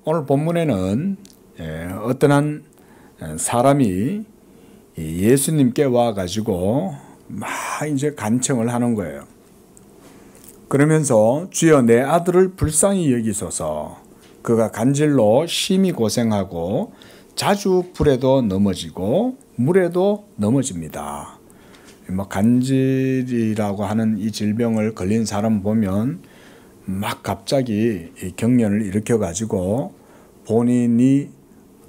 오늘 본문에는 어떤 한 사람이 예수님께 와가지고 막 이제 간청을 하는 거예요. 그러면서 주여 내 아들을 불쌍히 여기소서. 그가 간질로 심히 고생하고 자주 불에도 넘어지고 물에도 넘어집니다. 뭐 간질이라고 하는 이 질병을 걸린 사람 보면 막 갑자기 경련을 일으켜 가지고 본인이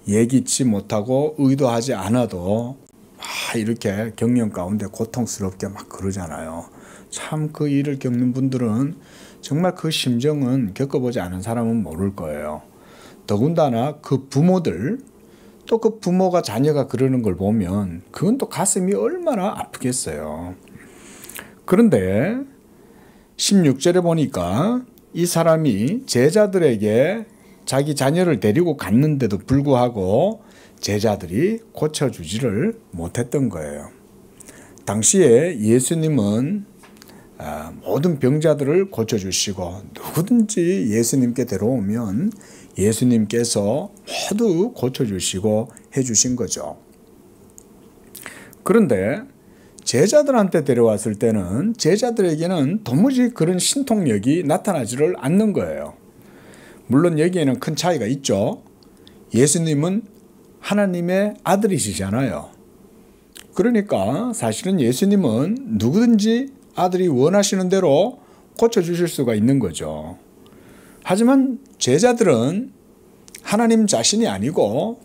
예기치 못하고 의도하지 않아도 이렇게 경련 가운데 고통스럽게 막 그러잖아요. 참 그 일을 겪는 분들은 정말 그 심정은 겪어보지 않은 사람은 모를 거예요. 더군다나 그 부모들, 또 그 부모가 자녀가 그러는 걸 보면 그건 또 가슴이 얼마나 아프겠어요. 그런데 16절에 보니까 이 사람이 제자들에게 자기 자녀를 데리고 갔는데도 불구하고 제자들이 고쳐주지를 못했던 거예요. 당시에 예수님은 모든 병자들을 고쳐주시고 누구든지 예수님께 데려오면 예수님께서 모두 고쳐주시고 해주신 거죠. 그런데 제자들한테 데려왔을 때는 제자들에게는 도무지 그런 신통력이 나타나지를 않는 거예요. 물론 여기에는 큰 차이가 있죠. 예수님은 하나님의 아들이시잖아요. 그러니까 사실은 예수님은 누구든지 아들이 원하시는 대로 고쳐주실 수가 있는 거죠. 하지만 제자들은 하나님 자신이 아니고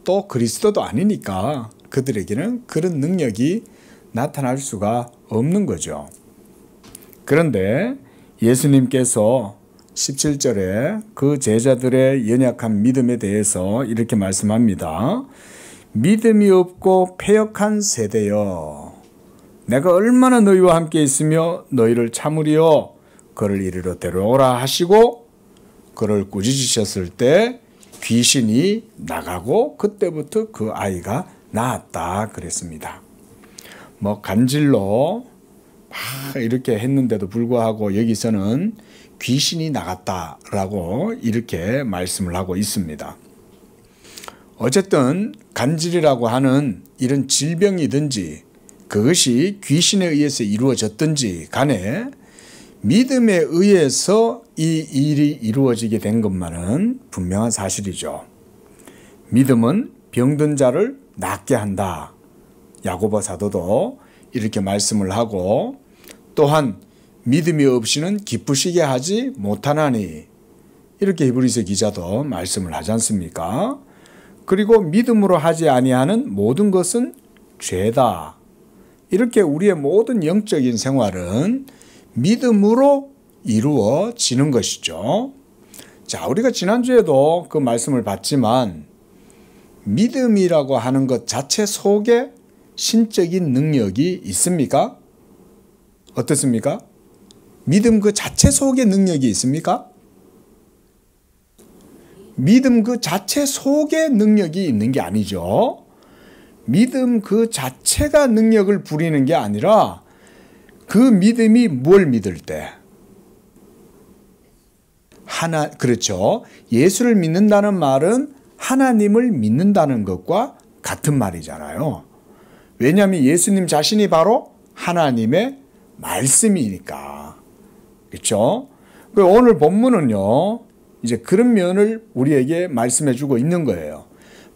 또 그리스도도 아니니까 그들에게는 그런 능력이 나타날 수가 없는 거죠. 그런데 예수님께서 17절에 그 제자들의 연약한 믿음에 대해서 이렇게 말씀합니다. 믿음이 없고 패역한 세대여, 내가 얼마나 너희와 함께 있으며 너희를 참으리요. 그를 이리로 데려오라 하시고 그를 꾸짖으셨을 때 귀신이 나가고 그때부터 그 아이가 나았다 그랬습니다. 뭐 간질로 막 이렇게 했는데도 불구하고 여기서는 귀신이 나갔다라고 이렇게 말씀을 하고 있습니다. 어쨌든 간질이라고 하는 이런 질병이든지 그것이 귀신에 의해서 이루어졌든지 간에 믿음에 의해서 이 일이 이루어지게 된 것만은 분명한 사실이죠. 믿음은 병든 자를 낫게 한다. 야고보 사도도 이렇게 말씀을 하고, 또한 믿음이 없이는 기쁘시게 하지 못하나니, 이렇게 히브리서 기자도 말씀을 하지 않습니까? 그리고 믿음으로 하지 아니하는 모든 것은 죄다. 이렇게 우리의 모든 영적인 생활은 믿음으로 이루어지는 것이죠. 자, 우리가 지난주에도 그 말씀을 봤지만 믿음이라고 하는 것 자체 속에 신적인 능력이 있습니까? 어떻습니까? 믿음 그 자체 속에 능력이 있습니까? 믿음 그 자체 속에 능력이 있는 게 아니죠. 믿음 그 자체가 능력을 부리는 게 아니라 그 믿음이 뭘 믿을 때? 그렇죠. 예수를 믿는다는 말은 하나님을 믿는다는 것과 같은 말이잖아요. 왜냐하면 예수님 자신이 바로 하나님의 말씀이니까. 그렇죠? 오늘 본문은요, 이제 그런 면을 우리에게 말씀해 주고 있는 거예요.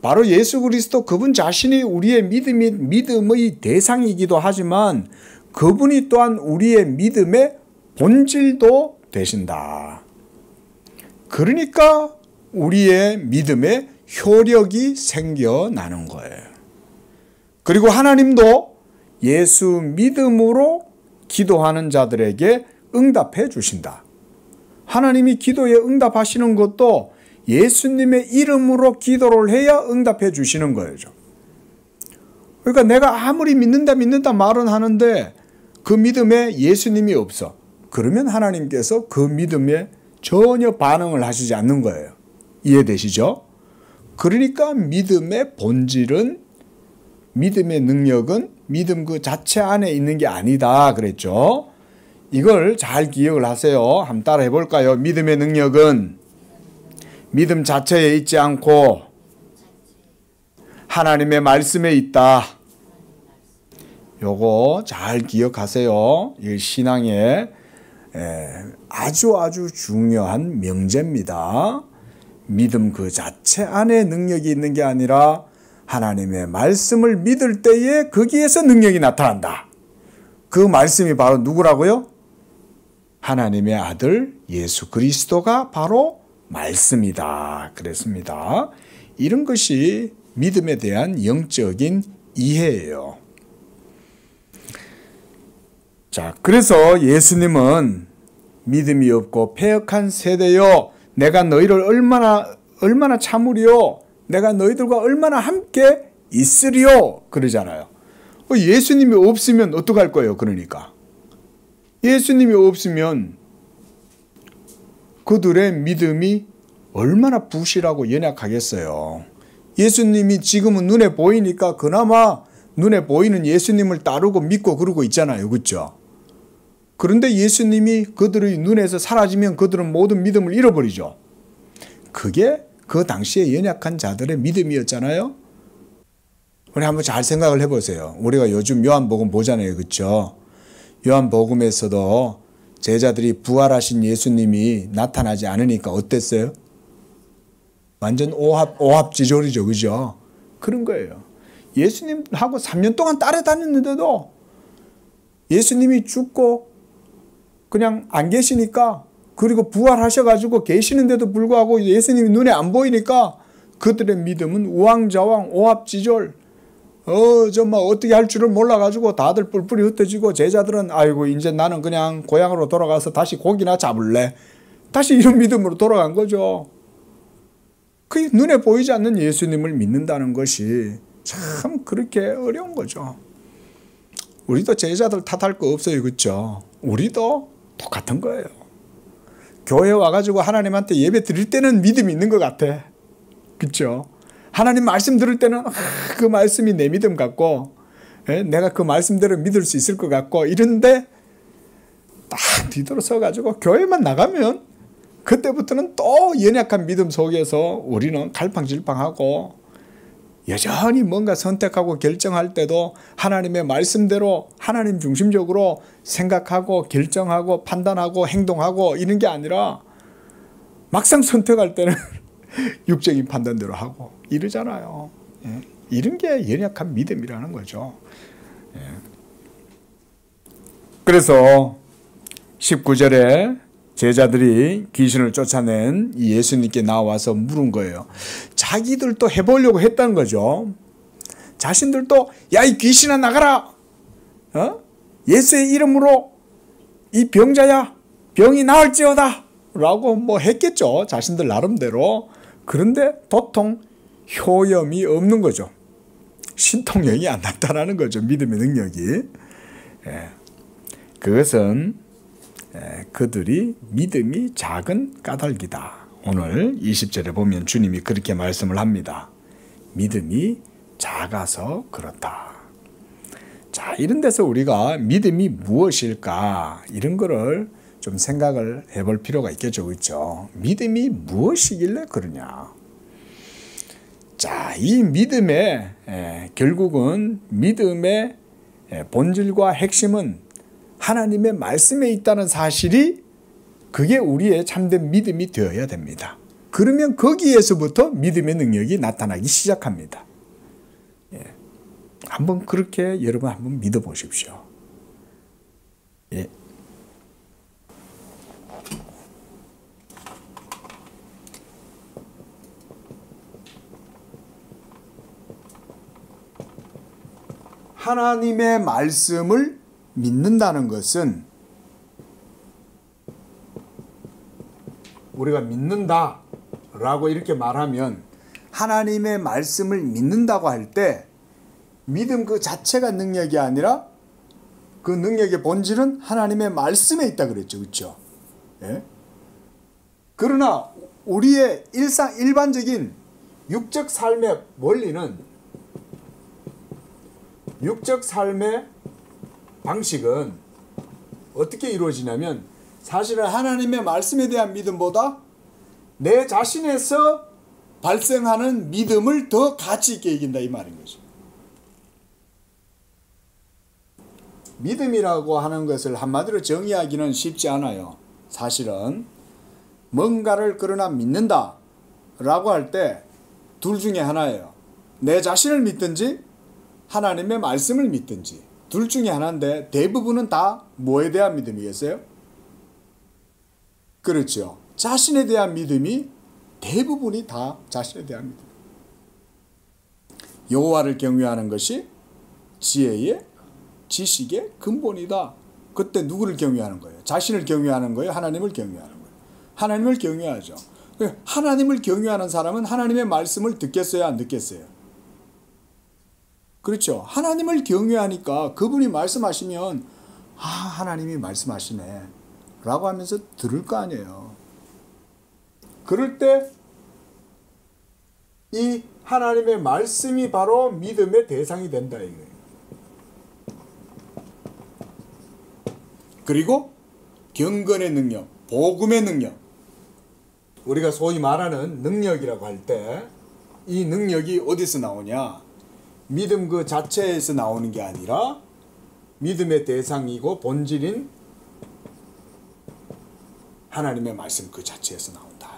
바로 예수 그리스도 그분 자신이 우리의 믿음의 대상이기도 하지만 그분이 또한 우리의 믿음의 본질도 되신다. 그러니까 우리의 믿음에 효력이 생겨나는 거예요. 그리고 하나님도 예수 믿음으로 기도하는 자들에게 응답해 주신다. 하나님이 기도에 응답하시는 것도 예수님의 이름으로 기도를 해야 응답해 주시는 거예요. 그러니까 내가 아무리 믿는다 말은 하는데 그 믿음에 예수님이 없어. 그러면 하나님께서 그 믿음에 전혀 반응을 하시지 않는 거예요. 이해되시죠? 그러니까 믿음의 본질은, 믿음의 능력은 믿음 그 자체 안에 있는 게 아니다 그랬죠. 이걸 잘 기억을 하세요. 한번 따라 해볼까요? 믿음의 능력은 믿음 자체에 있지 않고 하나님의 말씀에 있다. 요거 잘 기억하세요. 이 신앙의 아주 중요한 명제입니다. 믿음 그 자체 안에 능력이 있는 게 아니라 하나님의 말씀을 믿을 때에 거기에서 능력이 나타난다. 그 말씀이 바로 누구라고요? 하나님의 아들 예수 그리스도가 바로 말씀이다. 그랬습니다. 이런 것이 믿음에 대한 영적인 이해예요. 자, 그래서 예수님은 믿음이 없고 패역한 세대여, 내가 너희를 얼마나 참으리요, 내가 너희들과 얼마나 함께 있으리요 그러잖아요. 예수님이 없으면 어떡할 거예요? 그러니까 예수님이 없으면 그들의 믿음이 얼마나 부실하고 연약하겠어요. 예수님이 지금은 눈에 보이니까 그나마 눈에 보이는 예수님을 따르고 믿고 그러고 있잖아요. 그렇죠? 그런데 예수님이 그들의 눈에서 사라지면 그들은 모든 믿음을 잃어버리죠. 그게 그 당시에 연약한 자들의 믿음이었잖아요. 우리 한번 잘 생각을 해보세요. 우리가 요즘 요한복음 보잖아요. 그렇죠? 요한복음에서도 제자들이 부활하신 예수님이 나타나지 않으니까 어땠어요? 완전 오합지졸이죠. 그죠? 그런 거예요. 예수님하고 3년 동안 따라다녔는데도 예수님이 죽고 그냥 안 계시니까, 그리고 부활하셔가지고 계시는데도 불구하고 예수님이 눈에 안 보이니까 그들의 믿음은 우왕좌왕 오합지졸, 정말 어떻게 할 줄을 몰라가지고 다들 뿔뿔이 흩어지고, 제자들은 아이고 이제 나는 그냥 고향으로 돌아가서 다시 고기나 잡을래, 다시 이런 믿음으로 돌아간 거죠. 그 눈에 보이지 않는 예수님을 믿는다는 것이 참 그렇게 어려운 거죠. 우리도 제자들 탓할 거 없어요. 그렇죠? 우리도 똑같은 거예요. 교회 와가지고 하나님한테 예배 드릴 때는 믿음이 있는 것 같아. 그렇죠? 하나님 말씀 들을 때는 그 말씀이 내 믿음 같고, 내가 그 말씀대로 믿을 수 있을 것 같고, 이런데 딱 뒤돌아서가지고 교회만 나가면 그때부터는 또 연약한 믿음 속에서 우리는 갈팡질팡하고, 여전히 뭔가 선택하고 결정할 때도 하나님의 말씀대로 하나님 중심적으로 생각하고 결정하고 판단하고 행동하고 이런 게 아니라 막상 선택할 때는 육적인 판단대로 하고 이러잖아요. 이런 게 연약한 믿음이라는 거죠. 그래서 19절에 제자들이 귀신을 쫓아낸 예수님께 나와서 물은 거예요. 자기들도 해보려고 했다는 거죠. 자신들도 야, 이 귀신아 나가라, 예수의 이름으로 이 병자야 병이 나을지어다 라고 뭐 했겠죠. 자신들 나름대로. 그런데 도통 효염이 없는 거죠. 신통력이 안 나타나는 거죠. 믿음의 능력이. 그것은 그들이 믿음이 작은 까닭이다. 오늘 20절에 보면 주님이 그렇게 말씀을 합니다. 믿음이 작아서 그렇다. 자, 이런 데서 우리가 믿음이 무엇일까, 이런 거를 좀 생각을 해볼 필요가 있겠죠. 그렇죠? 믿음이 무엇이길래 그러냐. 자, 이 믿음의 결국은 믿음의 본질과 핵심은 하나님의 말씀에 있다는 사실이, 그게 우리의 참된 믿음이 되어야 됩니다. 그러면 거기에서부터 믿음의 능력이 나타나기 시작합니다. 한번 그렇게 여러분 한번 믿어보십시오. 하나님의 말씀을 믿는다는 것은, 우리가 믿는다 라고 이렇게 말하면, 하나님의 말씀을 믿는다고 할 때 믿음 그 자체가 능력이 아니라 그 능력의 본질은 하나님의 말씀에 있다 그랬죠. 그렇죠? 그러나 우리의 일반적인 육적 삶의 원리는, 육적 삶의 방식은 어떻게 이루어지냐면, 사실은 하나님의 말씀에 대한 믿음보다 내 자신에서 발생하는 믿음을 더 가치 있게 이긴다 이 말인 거죠. 믿음이라고 하는 것을 한마디로 정의하기는 쉽지 않아요. 사실은 뭔가를 그러나 믿는다 라고 할 때 둘 중에 하나예요. 내 자신을 믿든지 하나님의 말씀을 믿든지 둘 중에 하나인데 대부분은 다 뭐에 대한 믿음이겠어요? 그렇죠. 자신에 대한 믿음이 대부분이 다 자신에 대한 믿음. 여호와를 경외하는 것이 지혜의 지식의 근본이다. 그때 누구를 경외하는 거예요? 자신을 경외하는 거예요? 하나님을 경외하는 거예요? 하나님을 경외하죠. 하나님을 경외하는 사람은 하나님의 말씀을 듣겠어요? 안 듣겠어요? 그렇죠. 하나님을 경외하니까 그분이 말씀하시면 하나님이 말씀하시네 라고 하면서 들을 거 아니에요. 그럴 때 이 하나님의 말씀이 바로 믿음의 대상이 된다 이거예요. 그리고 경건의 능력, 복음의 능력, 우리가 소위 말하는 능력이라고 할 때 이 능력이 어디서 나오냐? 믿음 그 자체에서 나오는 게 아니라 믿음의 대상이고 본질인 하나님의 말씀 그 자체에서 나온다.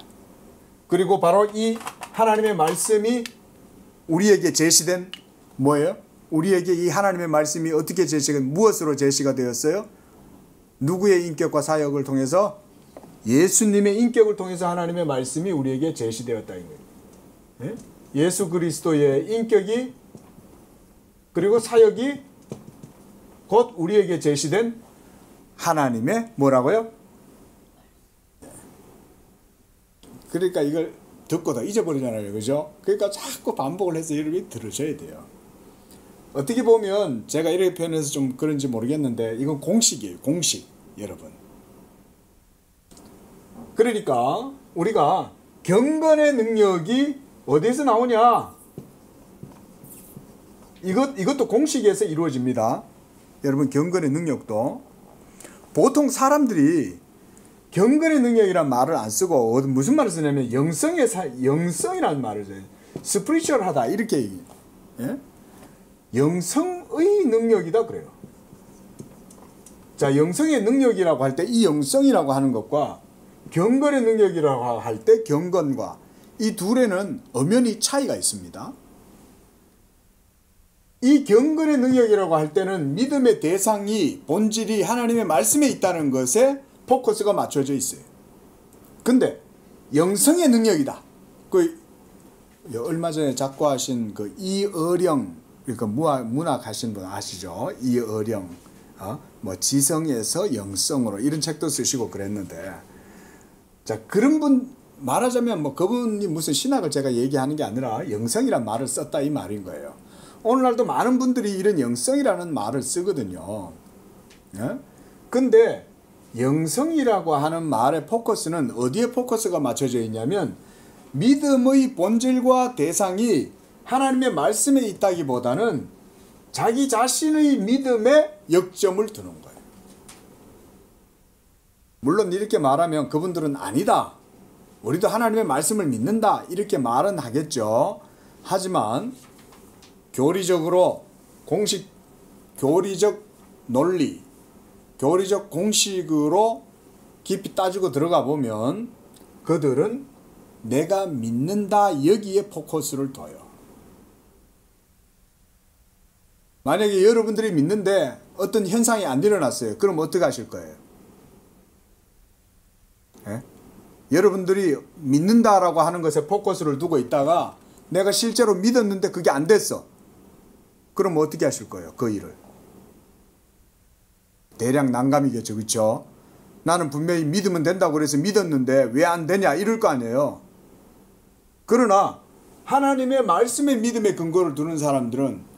그리고 바로 이 하나님의 말씀이 우리에게 제시된 뭐예요? 우리에게 이 하나님의 말씀이 어떻게 제시가, 무엇으로 제시가 되었어요? 누구의 인격과 사역을 통해서? 예수님의 인격을 통해서 하나님의 말씀이 우리에게 제시되었다 이거예요. 예? 예수 그리스도의 인격이 그리고 사역이 곧 우리에게 제시된 하나님의 뭐라고요? 그러니까 이걸 듣고 다 잊어버리잖아요. 그죠? 그러니까 자꾸 반복을 해서 여러분이 들으셔야 돼요. 어떻게 보면 제가 이렇게 표현해서 좀 그런지 모르겠는데 이건 공식이에요. 공식. 여러분. 그러니까 우리가 경건의 능력이 어디서 나오냐? 이것도 공식에서 이루어집니다. 여러분 경건의 능력도 보통 사람들이 경건의 능력이란 말을 안 쓰고 무슨 말을 쓰냐면 영성이라는 말을 써요. 스피리추얼하다 이렇게 얘기해요. 예? 영성의 능력이다 그래요. 자, 영성의 능력이라고 할 때 이 영성이라고 하는 것과 경건의 능력이라고 할 때 경건과 이 둘에는 엄연히 차이가 있습니다. 이 경건의 능력이라고 할 때는 믿음의 대상이 본질이 하나님의 말씀에 있다는 것에 포커스가 맞춰져 있어요. 근데 영성의 능력이다. 얼마 전에 작고하신 그 이어령, 그러니까 문학 하신 분 아시죠? 이어령, 뭐 지성에서 영성으로 이런 책도 쓰시고 그랬는데, 자 그런 분 말하자면 뭐 그분이 무슨 신학을 제가 얘기하는 게 아니라 영성이란 말을 썼다 이 말인 거예요. 오늘날도 많은 분들이 이런 영성이라는 말을 쓰거든요. 예? 근데 영성이라고 하는 말의 포커스는 어디에 포커스가 맞춰져 있냐면 믿음의 본질과 대상이 하나님의 말씀에 있다기보다는 자기 자신의 믿음에 역점을 두는 거예요. 물론 이렇게 말하면 그분들은 아니다. 우리도 하나님의 말씀을 믿는다. 이렇게 말은 하겠죠. 하지만 교리적으로 교리적 논리, 교리적 공식으로 깊이 따지고 들어가 보면 그들은 내가 믿는다 여기에 포커스를 둬요. 만약에 여러분들이 믿는데 어떤 현상이 안 일어났어요. 그럼 어떻게 하실 거예요? 예? 여러분들이 믿는다라고 하는 것에 포커스를 두고 있다가 내가 실제로 믿었는데 그게 안 됐어. 그럼 어떻게 하실 거예요? 그 일을. 대략 난감이겠죠. 그렇죠? 나는 분명히 믿으면 된다고 그래서 믿었는데 왜 안 되냐 이럴 거 아니에요. 그러나 하나님의 말씀에 믿음의 근거를 두는 사람들은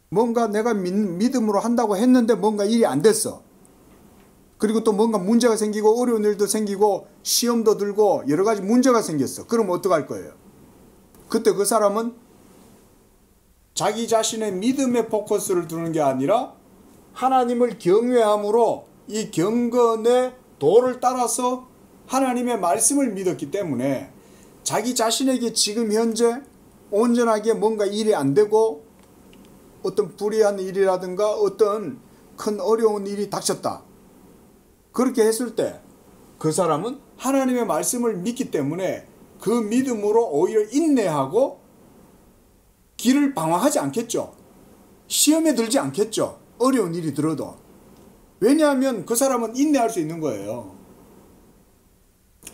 뭔가 내가 믿음으로 한다고 했는데 뭔가 일이 안 됐어. 그리고 또 뭔가 문제가 생기고 어려운 일도 생기고 시험도 들고 여러 가지 문제가 생겼어. 그럼 어떡할 거예요? 그때 그 사람은 자기 자신의 믿음에 포커스를 두는 게 아니라 하나님을 경외함으로 이 경건의 도를 따라서 하나님의 말씀을 믿었기 때문에 자기 자신에게 지금 현재 온전하게 뭔가 일이 안 되고 어떤 불의한 일이라든가 어떤 큰 어려운 일이 닥쳤다. 그렇게 했을 때 그 사람은 하나님의 말씀을 믿기 때문에 그 믿음으로 오히려 인내하고 길을 방황하지 않겠죠. 시험에 들지 않겠죠. 어려운 일이 들어도. 왜냐하면 그 사람은 인내할 수 있는 거예요.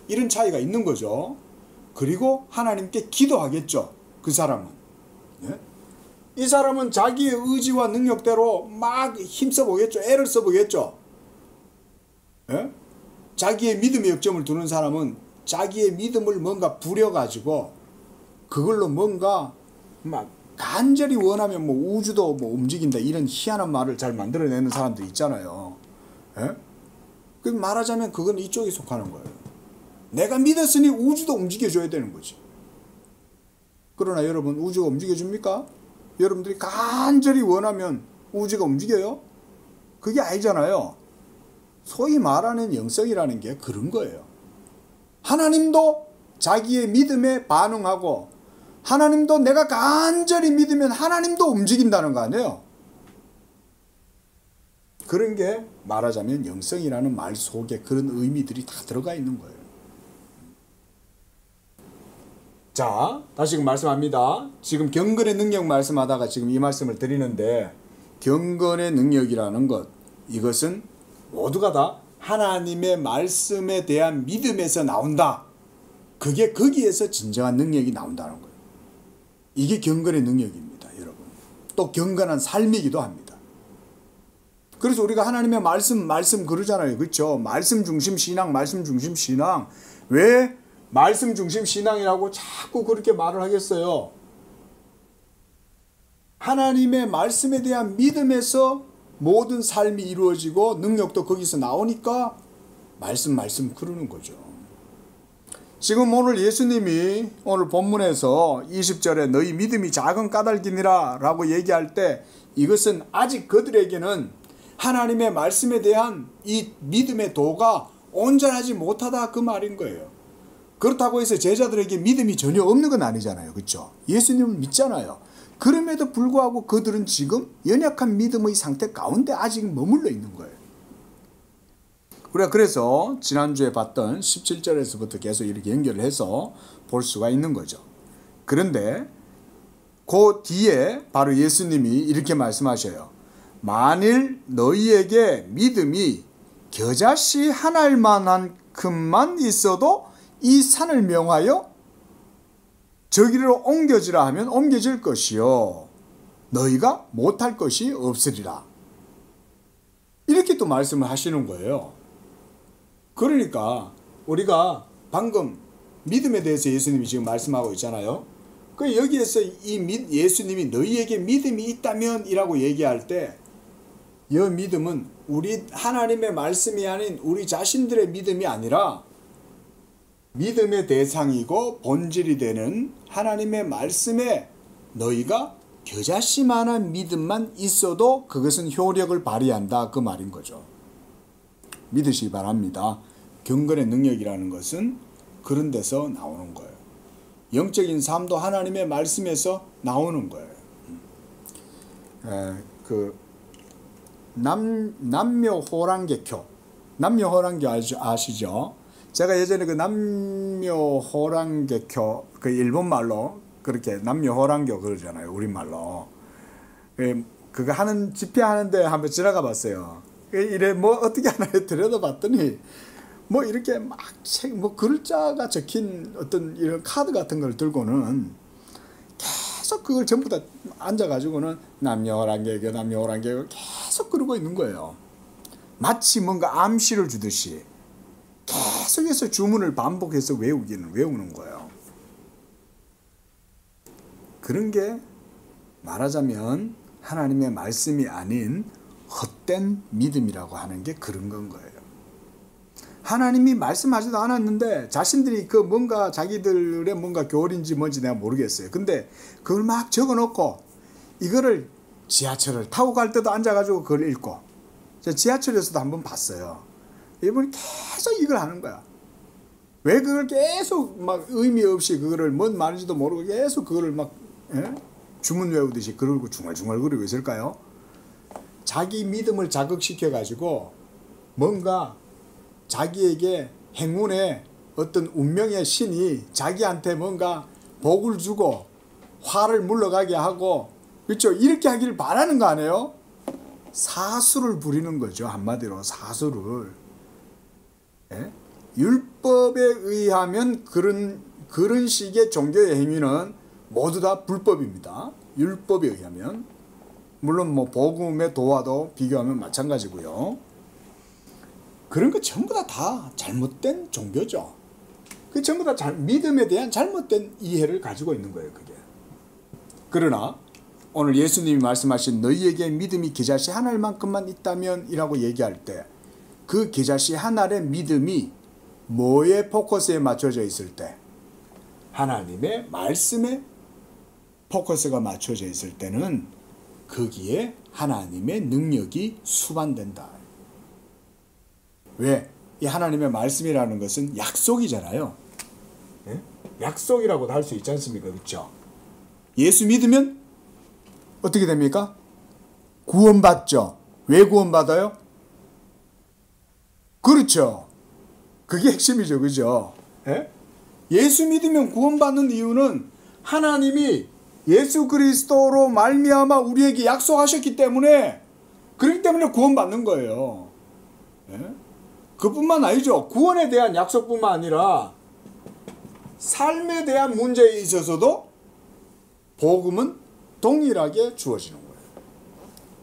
이런 차이가 있는 거죠. 그리고 하나님께 기도하겠죠. 그 사람은. 예? 이 사람은 자기의 의지와 능력대로 막 힘써보겠죠. 애를 써보겠죠. 예? 자기의 믿음의 역점을 두는 사람은 자기의 믿음을 뭔가 부려가지고 그걸로 뭔가 막 간절히 원하면 뭐 우주도 뭐 움직인다 이런 희한한 말을 잘 만들어내는 사람들 있잖아요. 예? 그 말하자면 그건 이쪽에 속하는 거예요. 내가 믿었으니 우주도 움직여줘야 되는 거지. 그러나 여러분 우주가 움직여줍니까? 여러분들이 간절히 원하면 우주가 움직여요? 그게 아니잖아요. 소위 말하는 영성이라는 게 그런 거예요. 하나님도 자기의 믿음에 반응하고 하나님도 내가 간절히 믿으면 하나님도 움직인다는 거 아니에요. 그런 게 말하자면 영성이라는 말 속에 그런 의미들이 다 들어가 있는 거예요. 자, 다시금 말씀합니다. 지금 경건의 능력 말씀하다가 지금 이 말씀을 드리는데 경건의 능력이라는 것, 이것은 모두가 다 하나님의 말씀에 대한 믿음에서 나온다. 그게 거기에서 진정한 능력이 나온다는 거예요. 이게 경건의 능력입니다, 여러분. 또 경건한 삶이기도 합니다. 그래서 우리가 하나님의 말씀 그러잖아요. 그렇죠? 말씀 중심 신앙, 말씀 중심 신앙. 왜 말씀 중심 신앙이라고 자꾸 그렇게 말을 하겠어요? 하나님의 말씀에 대한 믿음에서 모든 삶이 이루어지고 능력도 거기서 나오니까 말씀 그러는 거죠. 지금 오늘 예수님이 오늘 본문에서 20절에 너희 믿음이 작은 까닭이니라 라고 얘기할 때 이것은 아직 그들에게는 하나님의 말씀에 대한 이 믿음의 도가 온전하지 못하다 그 말인 거예요. 그렇다고 해서 제자들에게 믿음이 전혀 없는 건 아니잖아요. 그렇죠? 예수님을 믿잖아요. 그럼에도 불구하고 그들은 지금 연약한 믿음의 상태 가운데 아직 머물러 있는 거예요. 우리가 그래서 지난주에 봤던 17절에서부터 계속 이렇게 연결을 해서 볼 수가 있는 거죠. 그런데 그 뒤에 바로 예수님이 이렇게 말씀하셔요. 만일 너희에게 믿음이 겨자씨 한 알만큼만 있어도 이 산을 명하여 저기로 옮겨지라 하면 옮겨질 것이요 너희가 못할 것이 없으리라. 이렇게 또 말씀을 하시는 거예요. 그러니까 우리가 방금 믿음에 대해서 예수님이 지금 말씀하고 있잖아요. 그 여기에서 이 예수님이 너희에게 믿음이 있다면 이라고 얘기할 때 이 믿음은 우리 하나님의 말씀이 아닌 우리 자신들의 믿음이 아니라 믿음의 대상이고 본질이 되는 하나님의 말씀에 너희가 겨자씨만한 믿음만 있어도 그것은 효력을 발휘한다 그 말인 거죠. 믿으시기 바랍니다. 경건의 능력이라는 것은 그런 데서 나오는 거예요. 영적인 삶도 하나님의 말씀에서 나오는 거예요. 남묘호랑개교, 남묘호랑교 아시죠? 제가 예전에 그 남묘호랑개교 그 일본말로 그렇게 남묘호랑교 그러잖아요. 우리말로. 그거 하는 집회하는데 한번 지나가 봤어요. 이래 뭐 어떻게 하나 들여다봤더니 뭐 이렇게 막 책 뭐 글자가 적힌 어떤 이런 카드 같은 걸 들고는 계속 그걸 전부 다 앉아가지고는 남묘호랑개교 남묘호랑개교 계속 그러고 있는 거예요. 마치 뭔가 암시를 주듯이 계속해서 주문을 반복해서 외우는 거예요. 그런 게 말하자면 하나님의 말씀이 아닌 헛된 믿음이라고 하는 게 그런 건 거예요. 하나님이 말씀하지도 않았는데 자신들이 그 뭔가 자기들의 뭔가 교리인지 뭔지 내가 모르겠어요. 근데 그걸 막 적어놓고 이거를 지하철을 타고 갈 때도 앉아가지고 그걸 읽고 제가 지하철에서도 한번 봤어요. 이분이 계속 이걸 하는 거야. 왜 그걸 계속 막 의미 없이 그거를 뭔 말인지도 모르고 계속 그거를 막 주문 외우듯이 그러고 중얼중얼 거리고 있을까요? 자기 믿음을 자극시켜 가지고 뭔가 자기에게 행운의 어떤 운명의 신이 자기한테 뭔가 복을 주고 화를 물러가게 하고, 그렇죠? 이렇게 하기를 바라는 거 아니에요? 사수를 부리는 거죠. 한마디로 사수를. 예? 율법에 의하면 그런 식의 종교의 행위는 모두 다 불법입니다. 율법에 의하면. 물론 뭐 복음의 도와도 비교하면 마찬가지고요. 그런 거 전부 다 잘못된 종교죠. 그 전부 다 믿음에 대한 잘못된 이해를 가지고 있는 거예요, 그게. 그러나 오늘 예수님이 말씀하신 너희에게 믿음이 겨자씨 한 알만큼만 있다면 이라고 얘기할 때, 그 겨자씨 한 알의 믿음이 뭐에 포커스에 맞춰져 있을 때? 하나님의 말씀에 포커스가 맞춰져 있을 때는 거기에 하나님의 능력이 수반된다. 왜? 이 하나님의 말씀이라는 것은 약속이잖아요. 예? 약속이라고도 할 수 있지 않습니까? 그렇죠? 예수 믿으면 어떻게 됩니까? 구원받죠. 왜 구원받아요? 그렇죠. 그게 핵심이죠. 그죠? 예? 예수 믿으면 구원받는 이유는 하나님이 예수 그리스도로 말미암아 우리에게 약속하셨기 때문에, 그렇기 때문에 구원받는 거예요. 예? 그뿐만 아니죠. 구원에 대한 약속뿐만 아니라 삶에 대한 문제에 있어서도 복음은 동일하게 주어지는 거예요.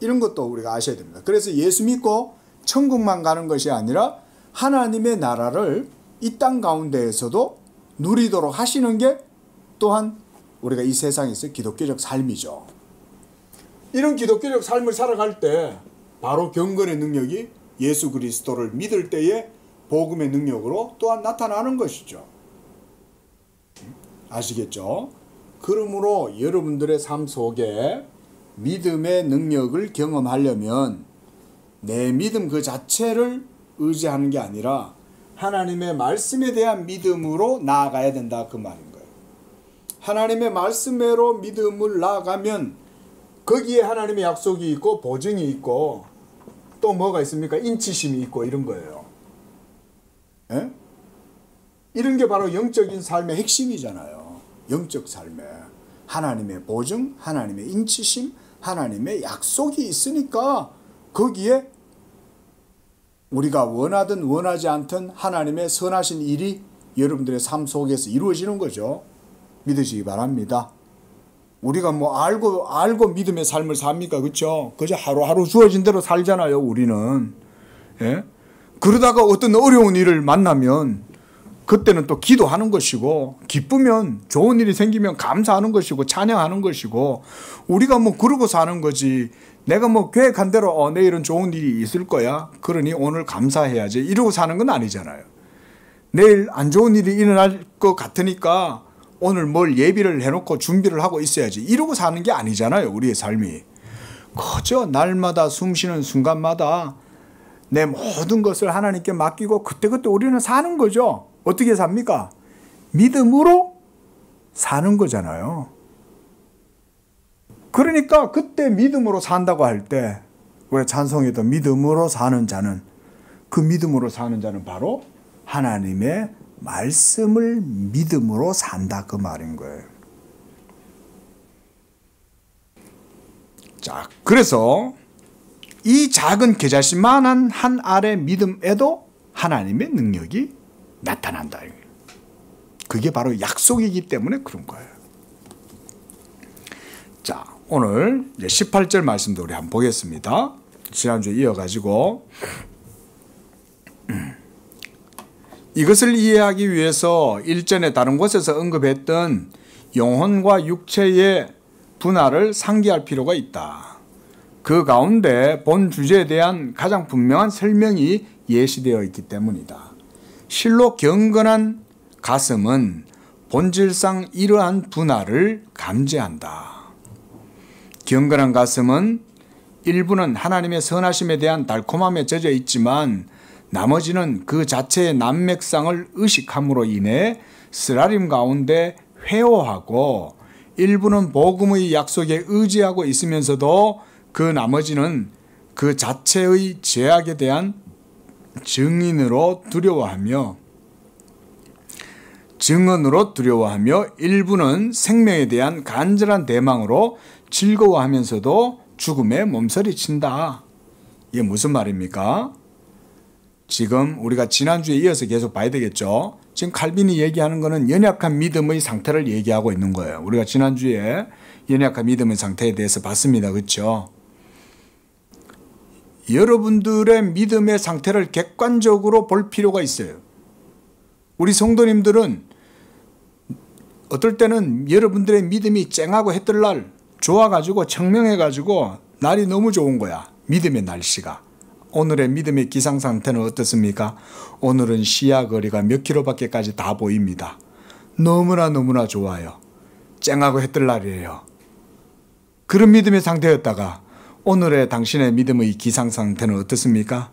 이런 것도 우리가 아셔야 됩니다. 그래서 예수 믿고 천국만 가는 것이 아니라 하나님의 나라를 이 땅 가운데에서도 누리도록 하시는 게 또한 우리가 이 세상에서 기독교적 삶이죠. 이런 기독교적 삶을 살아갈 때 바로 경건의 능력이 예수 그리스도를 믿을 때에 복음의 능력으로 또한 나타나는 것이죠. 아시겠죠? 그러므로 여러분들의 삶 속에 믿음의 능력을 경험하려면 내 믿음 그 자체를 의지하는 게 아니라 하나님의 말씀에 대한 믿음으로 나아가야 된다, 그 말인 거예요. 하나님의 말씀으로 믿음을 나아가면 거기에 하나님의 약속이 있고 보증이 있고 또 뭐가 있습니까? 인치심이 있고 이런 거예요. 예? 이런 게 바로 영적인 삶의 핵심이잖아요. 영적 삶에 하나님의 보증, 하나님의 인치심, 하나님의 약속이 있으니까 거기에 우리가 원하든 원하지 않든 하나님의 선하신 일이 여러분들의 삶 속에서 이루어지는 거죠. 믿으시기 바랍니다. 우리가 뭐 알고 믿음의 삶을 삽니까? 그렇죠? 그저 하루하루 주어진 대로 살잖아요, 우리는. 예? 그러다가 어떤 어려운 일을 만나면 그때는 또 기도하는 것이고, 기쁘면 좋은 일이 생기면 감사하는 것이고 찬양하는 것이고, 우리가 뭐 그러고 사는 거지. 내가 뭐 계획한 대로 내일은 좋은 일이 있을 거야, 그러니 오늘 감사해야지, 이러고 사는 건 아니잖아요. 내일 안 좋은 일이 일어날 것 같으니까 오늘 뭘 예비를 해놓고 준비를 하고 있어야지, 이러고 사는 게 아니잖아요. 우리의 삶이 그저 날마다 숨쉬는 순간마다 내 모든 것을 하나님께 맡기고 그때그때 우리는 사는 거죠. 어떻게 삽니까? 믿음으로 사는 거잖아요. 그러니까 그때 믿음으로 산다고 할 때 우리 찬송에도 믿음으로 사는 자는, 그 믿음으로 사는 자는 바로 하나님의 말씀을 믿음으로 산다, 그 말인 거예요. 자, 그래서 이 작은 겨자씨만한 한 알의 믿음에도 하나님의 능력이 나타난다. 그게 바로 약속이기 때문에 그런 거예요. 자, 오늘 이제 18절 말씀도 우리 한번 보겠습니다. 지난주에 이어가지고 이것을 이해하기 위해서 일전에 다른 곳에서 언급했던 영혼과 육체의 분할을 상기할 필요가 있다. 그 가운데 본 주제에 대한 가장 분명한 설명이 예시되어 있기 때문이다. 실로 경건한 가슴은 본질상 이러한 분할을 감지한다. 경건한 가슴은 일부는 하나님의 선하심에 대한 달콤함에 젖어 있지만 나머지는 그 자체의 난맥상을 의식함으로 인해 쓰라림 가운데 회오하고 일부는 복음의 약속에 의지하고 있으면서도 그 나머지는 그 자체의 죄악에 대한 증언으로 두려워하며 일부는 생명에 대한 간절한 대망으로 즐거워하면서도 죽음에 몸서리친다. 이게 무슨 말입니까? 지금 우리가 지난주에 이어서 계속 봐야 되겠죠. 지금 칼빈이 얘기하는 거는 연약한 믿음의 상태를 얘기하고 있는 거예요. 우리가 지난주에 연약한 믿음의 상태에 대해서 봤습니다. 그렇죠? 여러분들의 믿음의 상태를 객관적으로 볼 필요가 있어요. 우리 성도님들은 어떨 때는 여러분들의 믿음이 쨍하고 해뜰날 좋아가지고 청명해가지고 날이 너무 좋은 거야. 믿음의 날씨가. 오늘의 믿음의 기상 상태는 어떻습니까? 오늘은 시야 거리가 몇 킬로밖에까지 다 보입니다. 너무나 좋아요. 쨍하고 해뜰날이에요. 그런 믿음의 상태였다가 오늘의 당신의 믿음의 기상 상태는 어떻습니까?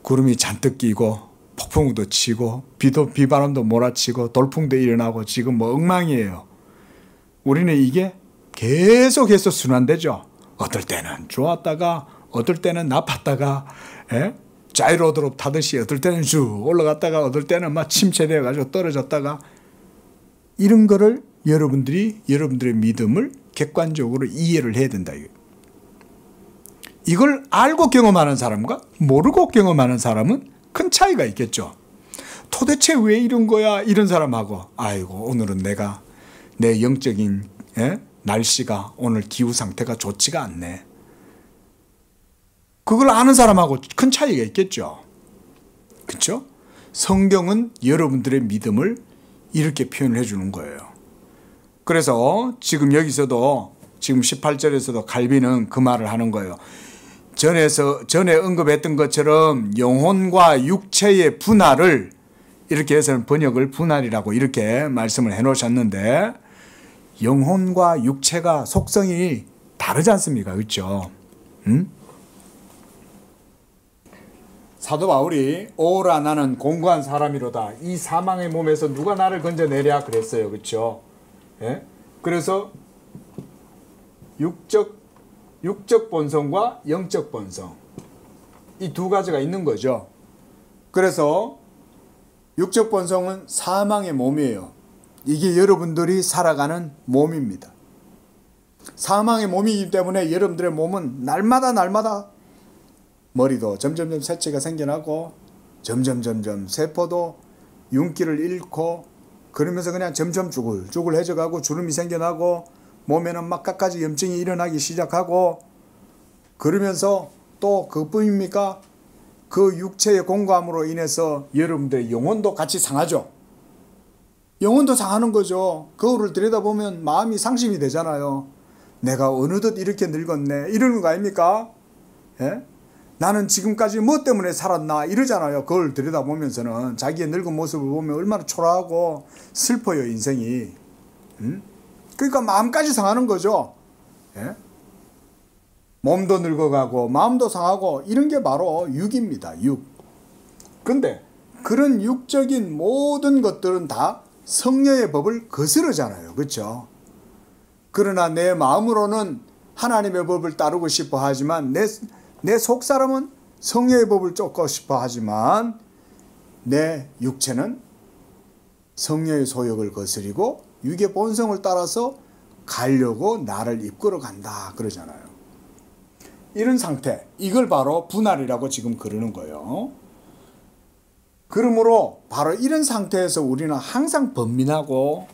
구름이 잔뜩 끼고 폭풍도 치고 비바람도 몰아치고 돌풍도 일어나고 지금 뭐 엉망이에요. 우리는 이게 계속해서 순환되죠. 어떨 때는 좋았다가 어떨 때는 나빴다가 자이로드롭 타듯이 어떨 때는 쭉 올라갔다가 어떨 때는 막 침체되어 가지고 떨어졌다가 이런 거를 여러분들의 믿음을 객관적으로 이해를 해야 된다. 이걸 알고 경험하는 사람과 모르고 경험하는 사람은 큰 차이가 있겠죠. 도대체 왜 이런 거야? 이런 사람하고 아이고 오늘은 내가 내 영적인 날씨가 오늘 기후 상태가 좋지가 않네. 그걸 아는 사람하고 큰 차이가 있겠죠. 그렇죠? 성경은 여러분들의 믿음을 이렇게 표현해 주는 거예요. 그래서 지금 여기서도 지금 18절에서도 칼빈은 그 말을 하는 거예요. 전에 언급했던 것처럼 영혼과 육체의 분할을 이렇게 해서는 번역을 분할이라고 이렇게 말씀을 해 놓으셨는데 영혼과 육체가 속성이 다르지 않습니까? 그렇죠? 사도 바울이 오라 나는 공고한 사람이로다. 이 사망의 몸에서 누가 나를 건져내랴 그랬어요. 그렇죠? 예? 그래서 육적 본성과 영적 본성 이 두 가지가 있는 거죠. 그래서 육적 본성은 사망의 몸이에요. 이게 여러분들이 살아가는 몸입니다. 사망의 몸이기 때문에 여러분들의 몸은 날마다 머리도 점점 새치가 생겨나고 점점 세포도 윤기를 잃고 그러면서 그냥 점점 쭈글해져가고 주름이 생겨나고 몸에는 막 갖가지 염증이 일어나기 시작하고 그러면서 또 그뿐입니까? 그 육체의 공고함으로 인해서 여러분들의 영혼도 같이 상하죠. 영혼도 상하는 거죠. 거울을 들여다보면 마음이 상심이 되잖아요. 내가 어느덧 이렇게 늙었네 이러는 거 아닙니까? 예? 나는 지금까지 뭐 때문에 살았나 이러잖아요. 거울 들여다보면서는 자기의 늙은 모습을 보면 얼마나 초라하고 슬퍼요 인생이. 그러니까 마음까지 상하는 거죠. 예? 몸도 늙어가고 마음도 상하고 이런 게 바로 육입니다. 육. 근데 그런 육적인 모든 것들은 다 성령의 법을 거스르잖아요. 그렇죠? 그러나 내 마음으로는 하나님의 법을 따르고 싶어 하지만 내 속사람은 성령의 법을 쫓고 싶어 하지만 내 육체는 성령의 소욕을 거스리고 육의 본성을 따라서 가려고 나를 이끌어 간다 그러잖아요. 이런 상태, 이걸 바로 분할이라고 지금 그러는 거예요. 그러므로 바로 이런 상태에서 우리는 항상 번민하고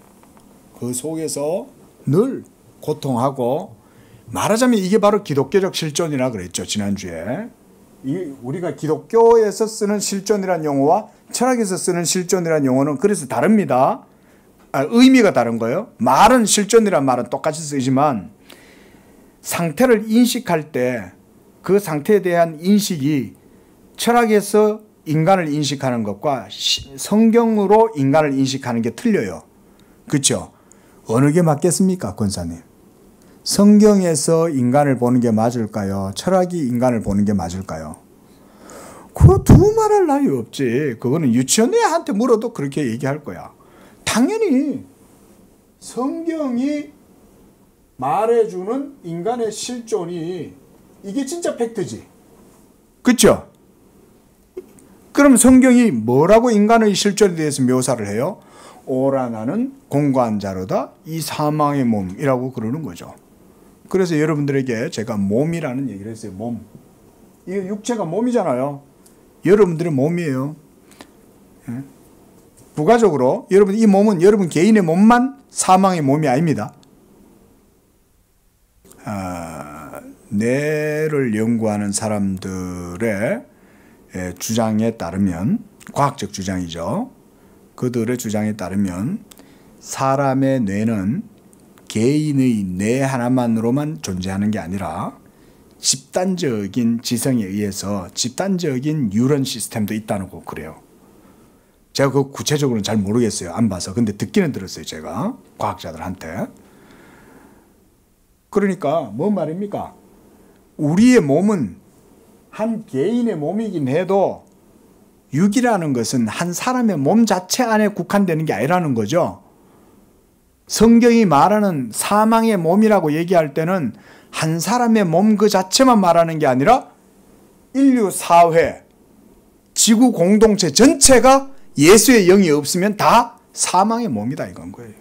그 속에서 늘 고통하고 말하자면 이게 바로 기독교적 실존이라 그랬죠. 지난주에. 우리가 기독교에서 쓰는 실존이란 용어와 철학에서 쓰는 실존이란 용어는 그래서 다릅니다. 의미가 다른 거예요. 말은 실존이란 말은 똑같이 쓰지만 상태를 인식할 때 그 상태에 대한 인식이 철학에서 인간을 인식하는 것과 성경으로 인간을 인식하는 게 틀려요. 그렇죠? 어느 게 맞겠습니까, 권사님? 성경에서 인간을 보는 게 맞을까요? 철학이 인간을 보는 게 맞을까요? 그 두말할 나위 없지. 그거는 유치원 애한테 물어도 그렇게 얘기할 거야. 당연히 성경이 말해주는 인간의 실존이 이게 진짜 팩트지. 그렇죠? 그럼 성경이 뭐라고 인간의 실존에 대해서 묘사를 해요? 오라 나는 공고한 자로다 이 사망의 몸이라고 그러는 거죠. 그래서 여러분들에게 제가 몸이라는 얘기를 했어요. 몸. 이 육체가 몸이잖아요. 여러분들의 몸이에요. 부가적으로 여러분 이 몸은 여러분 개인의 몸만 사망의 몸이 아닙니다. 뇌를 연구하는 사람들의 주장에 따르면, 과학적 주장이죠. 그들의 주장에 따르면 사람의 뇌는 개인의 뇌 하나만으로만 존재하는 게 아니라 집단적인 지성에 의해서 집단적인 뉴런 시스템도 있다는 거 그래요. 제가 그 구체적으로는 잘 모르겠어요. 안 봐서. 근데 듣기는 들었어요. 제가 과학자들한테. 그러니까 뭔 말입니까? 우리의 몸은 한 개인의 몸이긴 해도 육이라는 것은 한 사람의 몸 자체 안에 국한되는 게 아니라는 거죠. 성경이 말하는 사망의 몸이라고 얘기할 때는 한 사람의 몸 그 자체만 말하는 게 아니라 인류 사회, 지구 공동체 전체가 예수의 영이 없으면 다 사망의 몸이다 이건 거예요.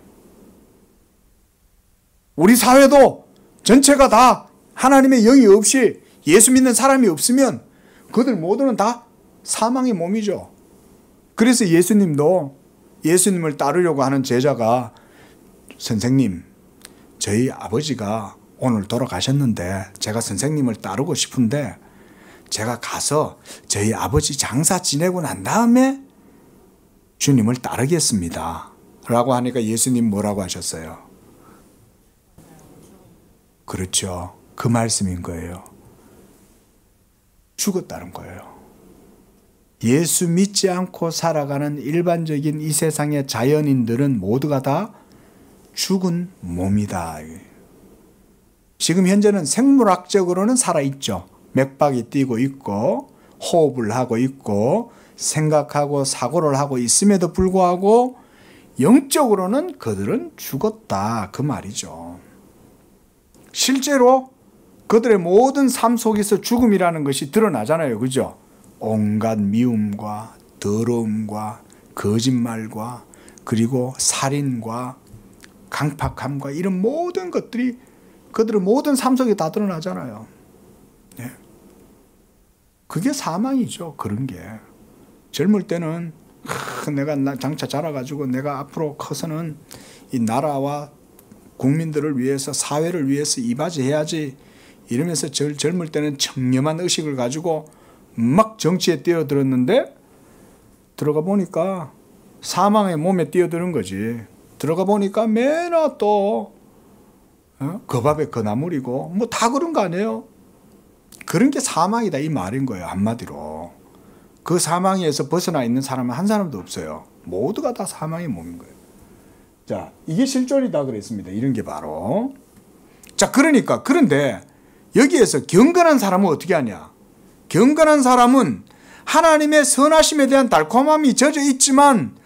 우리 사회도 전체가 다 하나님의 영이 없이 예수 믿는 사람이 없으면 그들 모두는 다 사망의 몸이죠. 그래서 예수님도 예수님을 따르려고 하는 제자가 선생님, 저희 아버지가 오늘 돌아가셨는데 제가 선생님을 따르고 싶은데 제가 가서 저희 아버지 장사 지내고 난 다음에 주님을 따르겠습니다. 라고 하니까 예수님 뭐라고 하셨어요? 그렇죠. 그 말씀인 거예요. 죽었다는 거예요. 예수 믿지 않고 살아가는 일반적인 이 세상의 자연인들은 모두가 다 죽은 몸이다. 지금 현재는 생물학적으로는 살아있죠. 맥박이 뛰고 있고 호흡을 하고 있고 생각하고 사고를 하고 있음에도 불구하고 영적으로는 그들은 죽었다. 그 말이죠. 실제로 그들의 모든 삶 속에서 죽음이라는 것이 드러나잖아요. 그죠? 온갖 미움과 더러움과 거짓말과 그리고 살인과 강팍함과 이런 모든 것들이 그들의 모든 삶 속에 다 드러나잖아요. 네. 그게 사망이죠. 그런 게. 젊을 때는 내가 장차 자라가지고 내가 앞으로 커서는 이 나라와 국민들을 위해서 사회를 위해서 이바지해야지 이러면서 젊을 때는 청렴한 의식을 가지고 막 정치에 뛰어들었는데 들어가 보니까 사망의 몸에 뛰어드는 거지. 들어가 보니까 매나 또 그 밥에 그 나물이고 뭐 다 그런 거 아니에요? 그런 게 사망이다 이 말인 거예요. 한마디로. 그 사망에서 벗어나 있는 사람은 한 사람도 없어요. 모두가 다 사망의 몸인 거예요. 자, 이게 실존이다 그랬습니다. 이런 게 바로. 자, 그러니까 그런데 여기에서 경건한 사람은 어떻게 하냐? 경건한 사람은 하나님의 선하심에 대한 달콤함이 젖어 있지만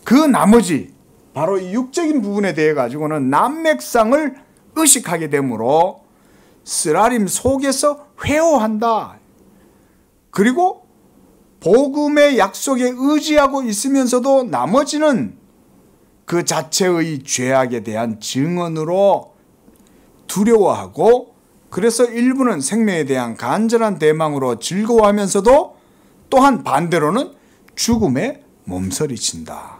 그 나머지 바로 이 육적인 부분에 대해 가지고는 남맥상을 의식하게 되므로 쓰라림 속에서 회오한다. 그리고 복음의 약속에 의지하고 있으면서도 나머지는 그 자체의 죄악에 대한 증언으로 두려워하고 그래서 일부는 생명에 대한 간절한 대망으로 즐거워하면서도 또한 반대로는 죽음에 몸서리친다.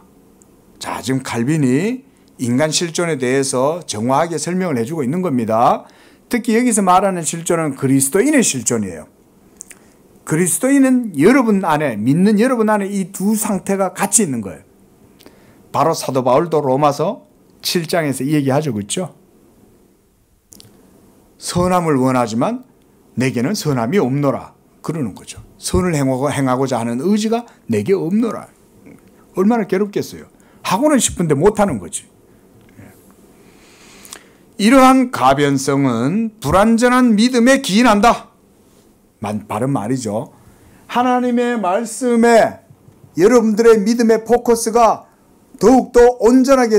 자, 지금 칼빈이 인간 실존에 대해서 정확하게 설명을 해주고 있는 겁니다. 특히 여기서 말하는 실존은 그리스도인의 실존이에요. 그리스도인은 여러분 안에, 믿는 여러분 안에 이 두 상태가 같이 있는 거예요. 바로 사도 바울도 로마서 7장에서 이 얘기하죠. 그렇죠? 선함을 원하지만 내게는 선함이 없노라. 그러는 거죠. 선을 행하고자 하는 의지가 내게 없노라. 얼마나 괴롭겠어요. 하고는 싶은데 못하는 거지. 이러한 가변성은 불완전한 믿음에 기인한다. 바른 말이죠. 하나님의 말씀에 여러분들의 믿음의 포커스가 더욱더 온전하게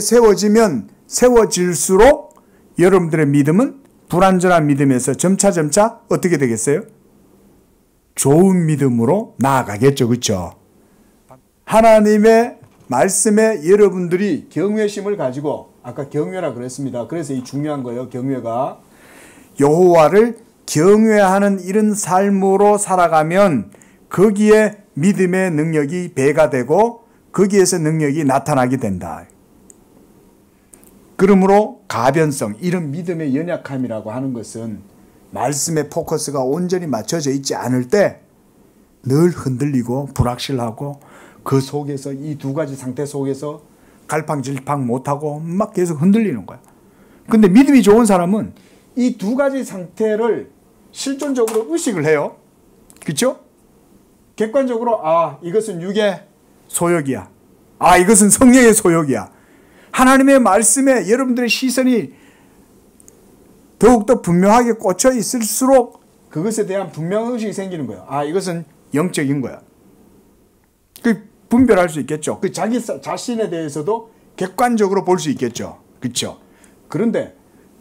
세워질수록 여러분들의 믿음은 불완전한 믿음에서 점차 어떻게 되겠어요? 좋은 믿음으로 나아가겠죠. 그렇죠? 하나님의 말씀에 여러분들이 경외심을 가지고, 아까 경외라 그랬습니다. 그래서 이 중요한 거예요. 경외가 여호와를 경외하는 이런 삶으로 살아가면 거기에 믿음의 능력이 배가 되고 거기에서 능력이 나타나게 된다. 그러므로 가변성, 이런 믿음의 연약함이라고 하는 것은 말씀의 포커스가 온전히 맞춰져 있지 않을 때 늘 흔들리고 불확실하고 그 속에서 이 두 가지 상태 속에서 갈팡질팡 못하고 막 계속 흔들리는 거야. 근데 믿음이 좋은 사람은 이 두 가지 상태를 실존적으로 의식을 해요. 그렇죠? 객관적으로 이것은 육의 소욕이야. 이것은 성령의 소욕이야. 하나님의 말씀에 여러분들의 시선이 더욱더 분명하게 꽂혀 있을수록 그것에 대한 분명한 의식이 생기는 거예요. 이것은 영적인 거야. 그 분별할 수 있겠죠. 그 자기 자신에 대해서도 객관적으로 볼 수 있겠죠. 그렇죠? 그런데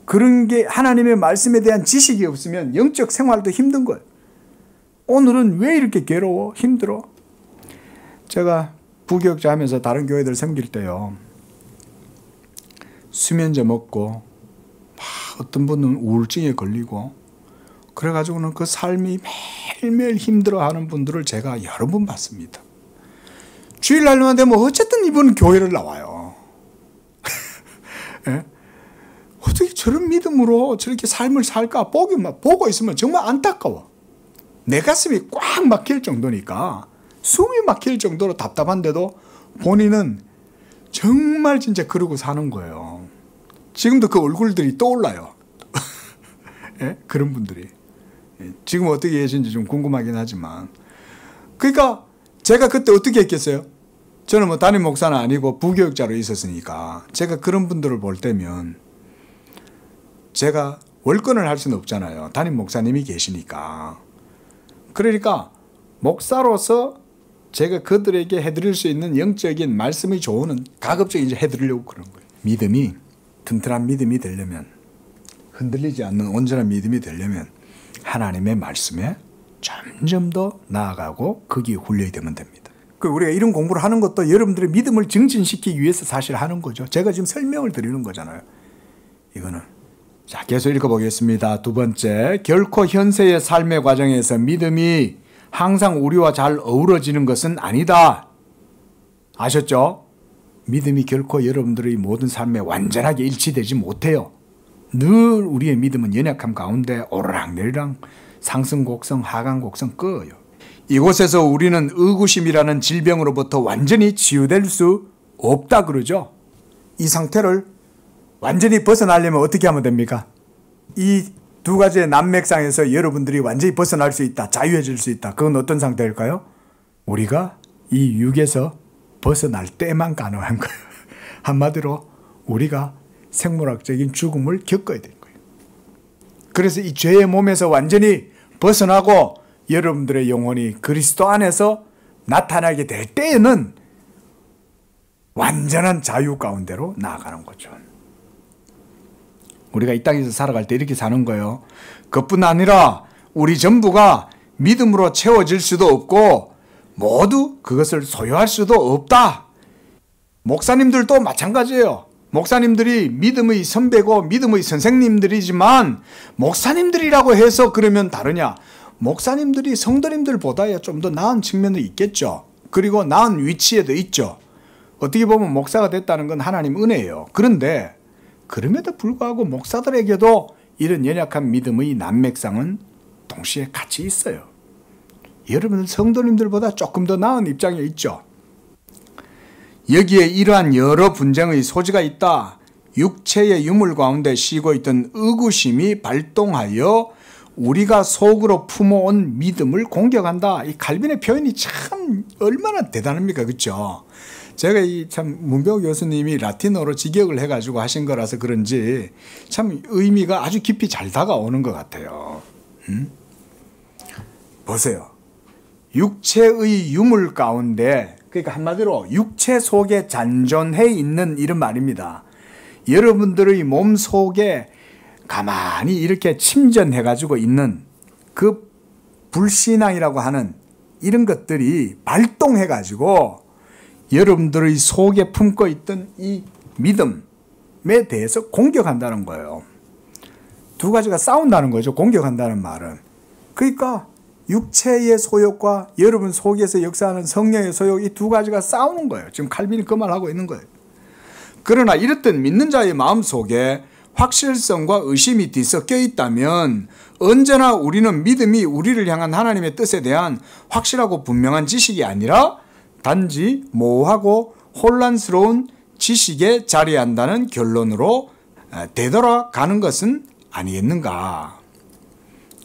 그런 게 하나님의 말씀에 대한 지식이 없으면 영적 생활도 힘든 거예요. 오늘은 왜 이렇게 괴로워? 힘들어? 제가 부교육자 하면서 다른 교회들 섬길 때요. 수면제 먹고 어떤 분은 우울증에 걸리고 그래가지고는 그 삶이 매일매일 힘들어하는 분들을 제가 여러 번 봤습니다. 주일날만 되면 어쨌든 이분은 교회를 나와요. 예? 어떻게 저런 믿음으로 저렇게 삶을 살까 보고 있으면 정말 안타까워. 내 가슴이 꽉 막힐 정도니까, 숨이 막힐 정도로 답답한데도 본인은 정말 진짜 그러고 사는 거예요. 지금도 그 얼굴들이 떠올라요. 예? 그런 분들이. 지금 어떻게 계신지 좀 궁금하긴 하지만. 그러니까 제가 그때 어떻게 했겠어요? 저는 뭐 담임 목사는 아니고 부교육자로 있었으니까 제가 그런 분들을 볼 때면 제가 월권을 할 수는 없잖아요. 담임 목사님이 계시니까. 그러니까 목사로서 제가 그들에게 해드릴 수 있는 영적인 말씀의 조언은 가급적 이제 해드리려고 그런 거예요. 믿음이 튼튼한 믿음이 되려면, 흔들리지 않는 온전한 믿음이 되려면 하나님의 말씀에 점점 더 나아가고 거기에 훈련이 되면 됩니다. 우리가 이런 공부를 하는 것도 여러분들의 믿음을 증진시키기 위해서 사실 하는 거죠. 제가 지금 설명을 드리는 거잖아요. 이거는. 자, 계속 읽어보겠습니다. 두 번째, 결코 현세의 삶의 과정에서 믿음이 항상 우리와 잘 어우러지는 것은 아니다. 아셨죠? 믿음이 결코 여러분들의 모든 삶에 완전하게 일치되지 못해요. 늘 우리의 믿음은 연약함 가운데 오르락내리락 상승 곡성 하강 곡성 끄어요. 이곳에서 우리는 의구심이라는 질병으로부터 완전히 치유될 수 없다 그러죠. 이 상태를 완전히 벗어나려면 어떻게 하면 됩니까? 이 두 가지의 난맥상에서 여러분들이 완전히 벗어날 수 있다, 자유해질 수 있다. 그건 어떤 상태일까요? 우리가 이 육에서 벗어날 때만 가능한 거예요. 한마디로 우리가 생물학적인 죽음을 겪어야 되는 거예요. 그래서 이 죄의 몸에서 완전히 벗어나고 여러분들의 영혼이 그리스도 안에서 나타나게 될 때에는 완전한 자유 가운데로 나아가는 거죠. 우리가 이 땅에서 살아갈 때 이렇게 사는 거예요. 그뿐 아니라 우리 전부가 믿음으로 채워질 수도 없고 모두 그것을 소유할 수도 없다. 목사님들도 마찬가지예요. 목사님들이 믿음의 선배고 믿음의 선생님들이지만 목사님들이라고 해서 그러면 다르냐? 목사님들이 성도님들보다 좀 더 나은 측면도 있겠죠. 그리고 나은 위치에도 있죠. 어떻게 보면 목사가 됐다는 건 하나님 은혜예요. 그런데 그럼에도 불구하고 목사들에게도 이런 연약한 믿음의 난맥상은 동시에 같이 있어요. 여러분들 성도님들보다 조금 더 나은 입장에 있죠. 여기에 이러한 여러 분쟁의 소지가 있다. 육체의 유물 가운데 쉬고 있던 의구심이 발동하여 우리가 속으로 품어온 믿음을 공격한다. 이 칼빈의 표현이 참 얼마나 대단합니까? 그렇죠? 제가 이 참 문병호 교수님이 라틴어로 직역을 해가지고 하신 거라서 그런지 참 의미가 아주 깊이 잘 다가오는 것 같아요. 보세요. 육체의 유물 가운데, 그러니까 한마디로 육체 속에 잔존해 있는 이런 말입니다. 여러분들의 몸 속에 가만히 이렇게 침전해 가지고 있는 그 불신앙이라고 하는 이런 것들이 발동해 가지고 여러분들의 속에 품고 있던 이 믿음에 대해서 공격한다는 거예요. 두 가지가 싸운다는 거죠. 공격한다는 말은. 그러니까 육체의 소욕과 여러분 속에서 역사하는 성령의 소욕, 이 두 가지가 싸우는 거예요. 지금 칼빈이 그 말하고 있는 거예요. 그러나 이렇듯 믿는 자의 마음 속에 확실성과 의심이 뒤섞여 있다면 언제나 우리는 믿음이 우리를 향한 하나님의 뜻에 대한 확실하고 분명한 지식이 아니라 단지 모호하고 혼란스러운 지식에 자리한다는 결론으로 되돌아가는 것은 아니겠는가?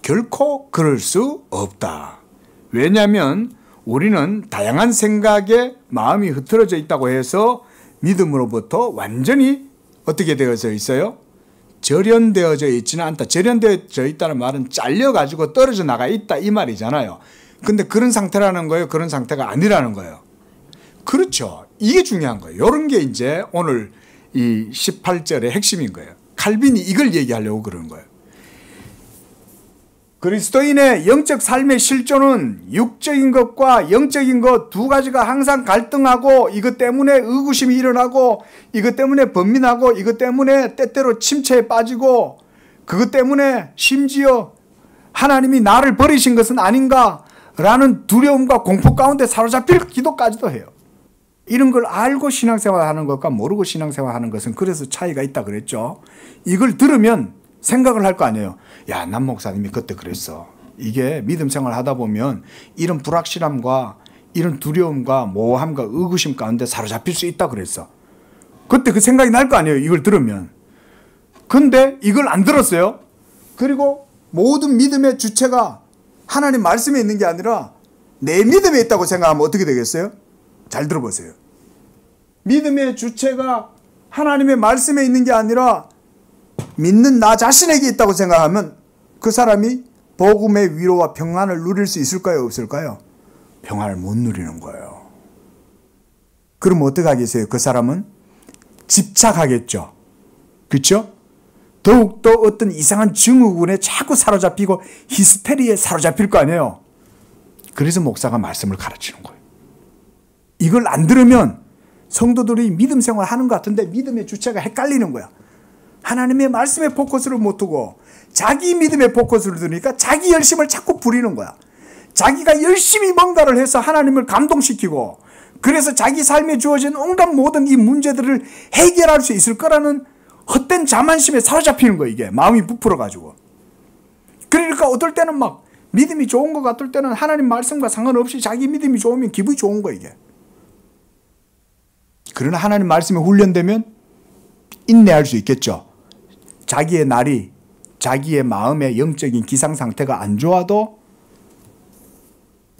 결코 그럴 수 없다. 왜냐하면 우리는 다양한 생각에 마음이 흐트러져 있다고 해서 믿음으로부터 완전히 어떻게 되어져 있어요? 절연되어져 있지는 않다. 절연되어져 있다는 말은 잘려가지고 떨어져 나가 있다 이 말이잖아요. 근데 그런 상태라는 거예요? 그런 상태가 아니라는 거예요? 그렇죠. 이게 중요한 거예요. 이런 게 이제 오늘 이 18절의 핵심인 거예요. 칼빈이 이걸 얘기하려고 그러는 거예요. 그리스도인의 영적 삶의 실존은 육적인 것과 영적인 것 두 가지가 항상 갈등하고 이것 때문에 의구심이 일어나고 이것 때문에 번민하고 이것 때문에 때때로 침체에 빠지고 그것 때문에 심지어 하나님이 나를 버리신 것은 아닌가라는 두려움과 공포 가운데 사로잡힐 기도까지도 해요. 이런 걸 알고 신앙생활하는 것과 모르고 신앙생활하는 것은 그래서 차이가 있다 그랬죠. 이걸 들으면 생각을 할 거 아니에요. 야, 남 목사님이 그때 그랬어. 이게 믿음 생활 하다 보면 이런 불확실함과 이런 두려움과 모호함과 의구심 가운데 사로잡힐 수 있다 그랬어. 그때 그 생각이 날 거 아니에요. 이걸 들으면. 근데 이걸 안 들었어요. 그리고 모든 믿음의 주체가 하나님 말씀에 있는 게 아니라 내 믿음에 있다고 생각하면 어떻게 되겠어요? 잘 들어보세요. 믿음의 주체가 하나님의 말씀에 있는 게 아니라 믿는 나 자신에게 있다고 생각하면 그 사람이 복음의 위로와 평안을 누릴 수 있을까요? 없을까요? 평안을 못 누리는 거예요. 그럼 어떻게 하겠어요? 그 사람은 집착하겠죠. 그렇죠? 더욱더 어떤 이상한 증후군에 자꾸 사로잡히고 히스테리에 사로잡힐 거 아니에요. 그래서 목사가 말씀을 가르치는 거예요. 이걸 안 들으면 성도들이 믿음 생활하는 것 같은데 믿음의 주체가 헷갈리는 거야. 하나님의 말씀에 포커스를 못 두고 자기 믿음에 포커스를 두니까 자기 열심을 자꾸 부리는 거야. 자기가 열심히 뭔가를 해서 하나님을 감동시키고 그래서 자기 삶에 주어진 온갖 모든 이 문제들을 해결할 수 있을 거라는 헛된 자만심에 사로잡히는 거야. 이게 마음이 부풀어가지고. 그러니까 어떨 때는 막 믿음이 좋은 것 같을 때는 하나님 말씀과 상관없이 자기 믿음이 좋으면 기분이 좋은 거야 이게. 그러나 하나님 말씀에 훈련되면 인내할 수 있겠죠. 자기의 날이 자기의 마음의 영적인 기상 상태가 안 좋아도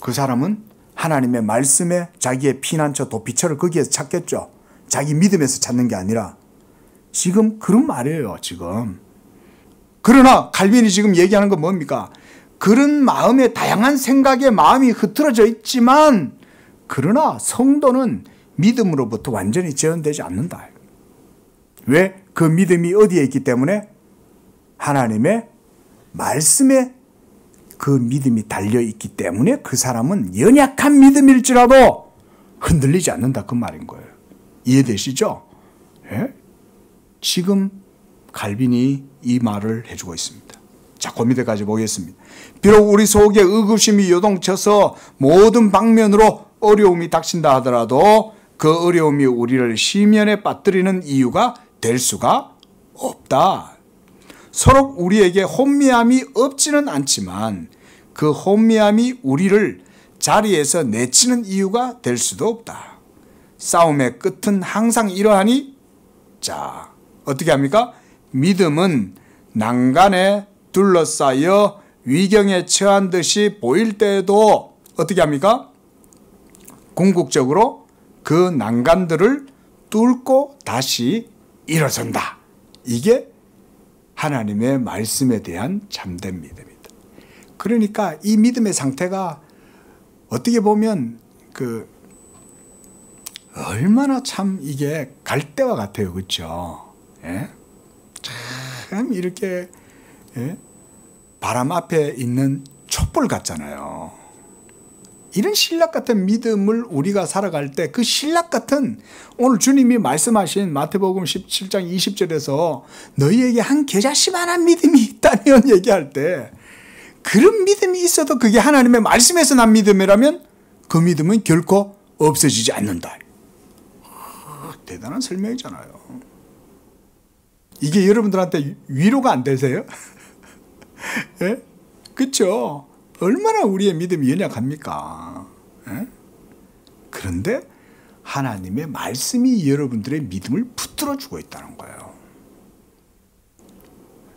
그 사람은 하나님의 말씀에 자기의 피난처 도피처를 거기에서 찾겠죠. 자기 믿음에서 찾는 게 아니라. 지금 그런 말이에요. 지금. 그러나 칼빈이 지금 얘기하는 건 뭡니까? 그런 마음에 다양한 생각에 마음이 흐트러져 있지만 그러나 성도는 믿음으로부터 완전히 제한되지 않는다. 왜? 그 믿음이 어디에 있기 때문에? 하나님의 말씀에 그 믿음이 달려있기 때문에 그 사람은 연약한 믿음일지라도 흔들리지 않는다 그 말인 거예요. 이해되시죠? 예? 지금 칼빈이 이 말을 해주고 있습니다. 자, 그 밑에까지 보겠습니다. 비록 우리 속에 의구심이 요동쳐서 모든 방면으로 어려움이 닥친다 하더라도 그 어려움이 우리를 시면에 빠뜨리는 이유가 될 수가 없다. 서로 우리에게 혼미함이 없지는 않지만 그 혼미함이 우리를 자리에서 내치는 이유가 될 수도 없다. 싸움의 끝은 항상 이러하니 자, 어떻게 합니까? 믿음은 난간에 둘러싸여 위경에 처한 듯이 보일 때에도 어떻게 합니까? 궁극적으로 그 난간들을 뚫고 다시 일어선다. 이게 하나님의 말씀에 대한 참된 믿음이다. 그러니까 이 믿음의 상태가 어떻게 보면 얼마나 참 이게 갈대와 같아요. 그렇죠? 예? 참 이렇게 예? 바람 앞에 있는 촛불 같잖아요. 이런 신락 같은 믿음을 우리가 살아갈 때 그 신락 같은 오늘 주님이 말씀하신 마태복음 17장 20절에서 너희에게 한 겨자씨만한 믿음이 있다면 얘기할 때 그런 믿음이 있어도 그게 하나님의 말씀에서 난 믿음이라면 그 믿음은 결코 없어지지 않는다. 대단한 설명이잖아요. 이게 여러분들한테 위로가 안 되세요? 예? 그렇죠? 얼마나 우리의 믿음이 연약합니까? 예? 그런데 하나님의 말씀이 여러분들의 믿음을 붙들어주고 있다는 거예요.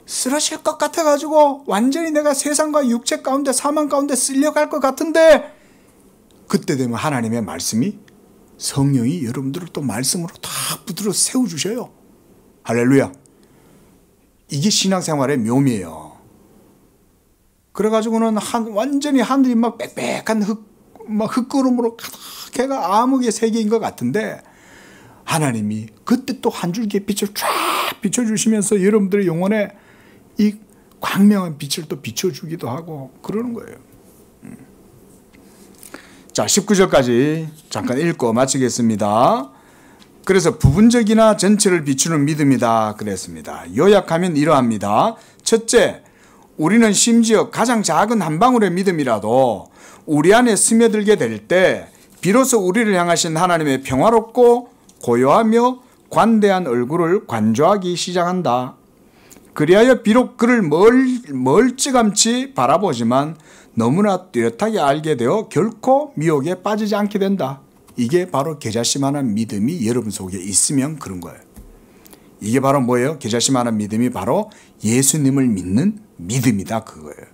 쓰러질 것 같아가지고 완전히 내가 세상과 육체 가운데 사망 가운데 쓸려갈 것 같은데 그때 되면 하나님의 말씀이 성령이 여러분들을 또 말씀으로 다 붙들어 세워주셔요. 할렐루야. 이게 신앙생활의 묘미예요. 그래가지고는 완전히 하늘이 막 빽빽한 흙구름으로 가득해가 암흑의 세계인 것 같은데 하나님이 그때 또 한 줄기의 빛을 쫙 비춰주시면서 여러분들의 영혼에 이 광명한 빛을 또 비춰주기도 하고 그러는 거예요. 자, 19절까지 잠깐 읽고 마치겠습니다. 그래서 부분적이나 전체를 비추는 믿음이다 그랬습니다. 요약하면 이러합니다. 첫째, 우리는 심지어 가장 작은 한 방울의 믿음이라도 우리 안에 스며들게 될 때 비로소 우리를 향하신 하나님의 평화롭고 고요하며 관대한 얼굴을 관조하기 시작한다. 그리하여 비록 그를 멀찌감치 바라보지만 너무나 뚜렷하게 알게 되어 결코 미혹에 빠지지 않게 된다. 이게 바로 겨자씨만한 믿음이 여러분 속에 있으면 그런 거예요. 이게 바로 뭐예요? 겨자씨만한 믿음이 바로 예수님을 믿는 믿음이다 그거예요.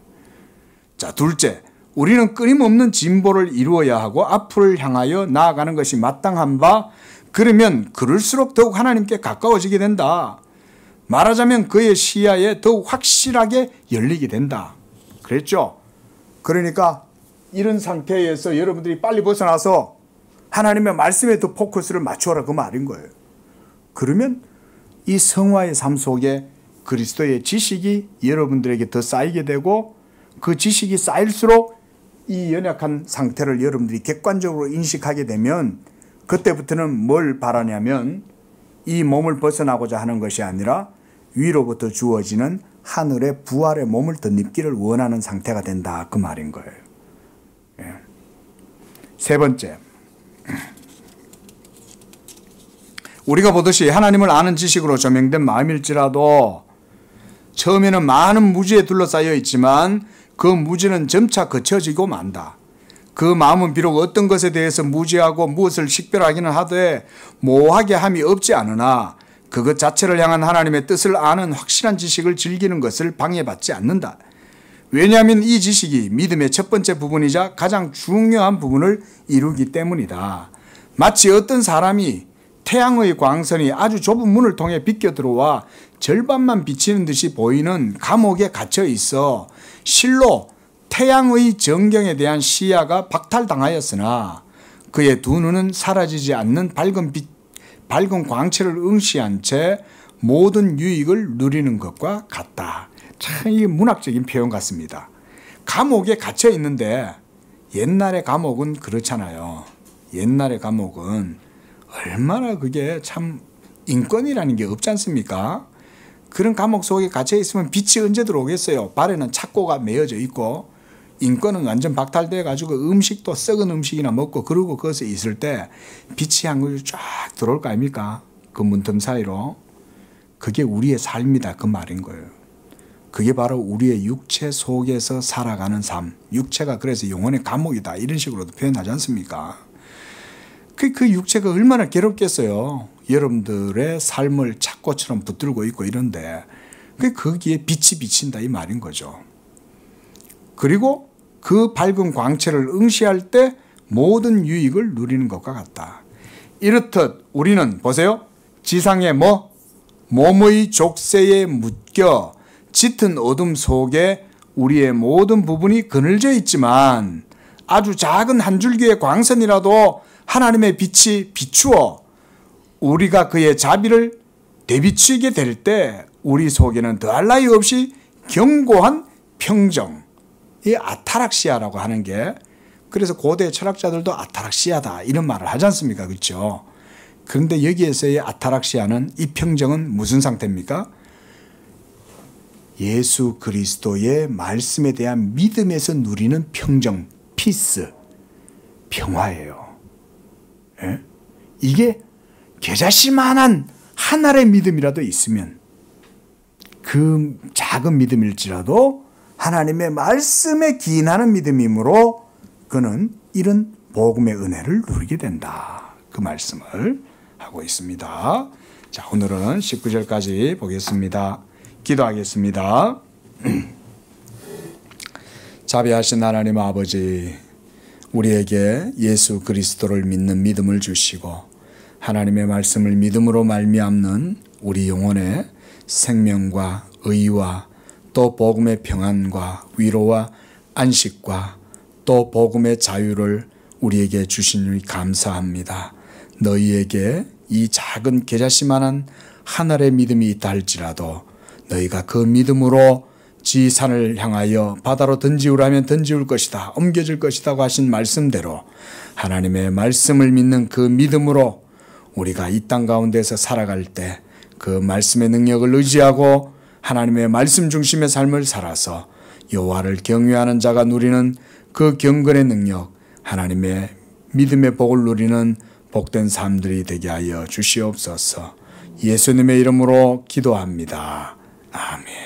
자, 둘째, 우리는 끊임없는 진보를 이루어야 하고 앞을 향하여 나아가는 것이 마땅한 바 그러면 그럴수록 더욱 하나님께 가까워지게 된다. 말하자면 그의 시야에 더욱 확실하게 열리게 된다. 그랬죠? 그러니까 이런 상태에서 여러분들이 빨리 벗어나서 하나님의 말씀에 더 포커스를 맞추어라 그 말인 거예요. 그러면 이 성화의 삶 속에 그리스도의 지식이 여러분들에게 더 쌓이게 되고 그 지식이 쌓일수록 이 연약한 상태를 여러분들이 객관적으로 인식하게 되면 그때부터는 뭘 바라냐면 이 몸을 벗어나고자 하는 것이 아니라 위로부터 주어지는 하늘의 부활의 몸을 덧입기를 원하는 상태가 된다 그 말인 거예요. 예. 세 번째, 우리가 보듯이 하나님을 아는 지식으로 조명된 마음일지라도 처음에는 많은 무지에 둘러싸여 있지만 그 무지는 점차 거쳐지고 만다. 그 마음은 비록 어떤 것에 대해서 무지하고 무엇을 식별하기는 하되 모호하게 함이 없지 않으나 그것 자체를 향한 하나님의 뜻을 아는 확실한 지식을 즐기는 것을 방해받지 않는다. 왜냐하면 이 지식이 믿음의 첫 번째 부분이자 가장 중요한 부분을 이루기 때문이다. 마치 어떤 사람이 태양의 광선이 아주 좁은 문을 통해 비껴 들어와 절반만 비치는 듯이 보이는 감옥에 갇혀 있어 실로 태양의 전경에 대한 시야가 박탈당하였으나 그의 두 눈은 사라지지 않는 밝은 광채를 응시한 채 모든 유익을 누리는 것과 같다. 참 이 문학적인 표현 같습니다. 감옥에 갇혀 있는데 옛날의 감옥은 그렇잖아요. 옛날의 감옥은 얼마나 그게 참 인권이라는 게 없지 않습니까? 그런 감옥 속에 갇혀 있으면 빛이 언제 들어오겠어요? 발에는 착고가 매어져 있고 인권은 완전 박탈돼 가지고 음식도 썩은 음식이나 먹고 그러고 거기서 있을 때 빛이 한 걸로 쫙 들어올 거 아닙니까? 그 문틈 사이로. 그게 우리의 삶이다 그 말인 거예요. 그게 바로 우리의 육체 속에서 살아가는 삶. 육체가 그래서 영혼의 감옥이다 이런 식으로도 표현하지 않습니까? 그 육체가 얼마나 괴롭겠어요. 여러분들의 삶을 착고처럼 붙들고 있고 이런데 거기에 빛이 비친다 이 말인 거죠. 그리고 그 밝은 광채를 응시할 때 모든 유익을 누리는 것과 같다. 이렇듯 우리는 보세요. 지상의 몸의 족쇄에 묶여 짙은 어둠 속에 우리의 모든 부분이 그늘져 있지만 아주 작은 한 줄기의 광선이라도 하나님의 빛이 비추어 우리가 그의 자비를 되비추게 될 때 우리 속에는 더할 나위 없이 견고한 평정, 이 아타락시아라고 하는 게, 그래서 고대 철학자들도 아타락시아다 이런 말을 하지 않습니까? 그렇죠? 그런데 여기에서의 아타락시아는, 이 평정은 무슨 상태입니까? 예수 그리스도의 말씀에 대한 믿음에서 누리는 평정, 피스, 평화예요. 예? 이게 겨자씨만한 하나의 믿음이라도 있으면, 그 작은 믿음일지라도 하나님의 말씀에 기인하는 믿음이므로 그는 이런 복음의 은혜를 누리게 된다. 그 말씀을 하고 있습니다. 자, 오늘은 19절까지 보겠습니다. 기도하겠습니다. 자비하신 하나님 아버지, 우리에게 예수 그리스도를 믿는 믿음을 주시고 하나님의 말씀을 믿음으로 말미암는 우리 영혼의 생명과 의와 또 복음의 평안과 위로와 안식과 또 복음의 자유를 우리에게 주시니 감사합니다. 너희에게 이 작은 겨자씨만한 하늘의 믿음이 있다 할지라도 너희가 그 믿음으로 지산을 향하여 바다로 던지우라면 던지울 것이다, 옮겨질 것이라고 하신 말씀대로 하나님의 말씀을 믿는 그 믿음으로 우리가 이 땅 가운데서 살아갈 때 그 말씀의 능력을 의지하고 하나님의 말씀 중심의 삶을 살아서 여호와를 경외하는 자가 누리는 그 경건의 능력, 하나님의 믿음의 복을 누리는 복된 삶들이 되게 하여 주시옵소서. 예수님의 이름으로 기도합니다. 아멘.